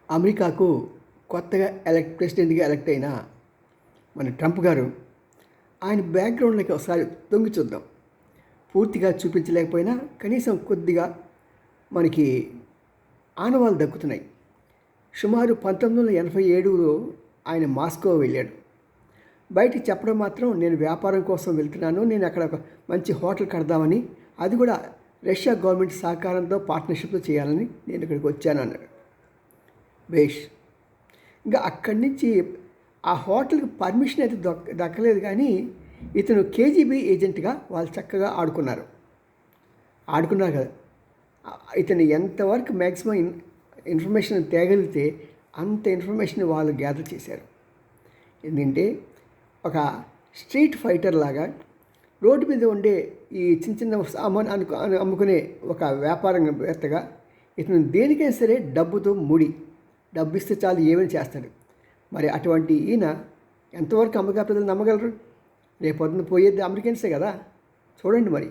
అమెరికాకు కొత్తగా ప్రెసిడెంట్గా ఎలక్ట్ అయిన మన ట్రంప్ గారు ఆయన బ్యాక్గ్రౌండ్లోకి ఒకసారి తొంగి చూద్దాం. పూర్తిగా చూపించలేకపోయినా కనీసం కొద్దిగా మనకి ఆనవాళ్ళు దక్కుతున్నాయి. సుమారు 1987లో ఆయన మాస్కో వెళ్ళాడు. బయటికి చెప్పడం మాత్రం నేను వ్యాపారం కోసం వెళ్తున్నాను, నేను అక్కడ ఒక మంచి హోటల్ కడదామని, అది కూడా రష్యా గవర్నమెంట్ సహకారంతో పార్ట్నర్షిప్తో చేయాలని నేను ఇక్కడికి వచ్చాను అన్నాడు. బేష్. ఇంకా అక్కడి నుంచి ఆ హోటల్కి పర్మిషన్ అయితే దక్కలేదు, కానీ ఇతను కేజీబీ ఏజెంట్గా వాళ్ళు చక్కగా ఆడుకున్నారు కదా. ఇతను ఎంతవరకు మ్యాక్సిమం ఇన్ఫర్మేషన్ తేగలిగితే అంత ఇన్ఫర్మేషన్ వాళ్ళు గ్యాదర్ చేశారు. ఏంటంటే ఒక స్ట్రీట్ ఫైటర్ లాగా రోడ్డు మీద ఉండే ఈ చిన్న చిన్న సామాన్ అమ్ముకునే ఒక వ్యాపారవేత్తగా ఇతను దేనికైనా సరే డబ్బుతో డబ్బు ఇస్తే చాలు ఏమైనా చేస్తాడు. మరి అటువంటి ఈయన ఎంతవరకు అమెరికా ప్రజలు నమ్మగలరు? రేపొద్దున పోయేది అమెరికన్సే కదా. చూడండి మరి.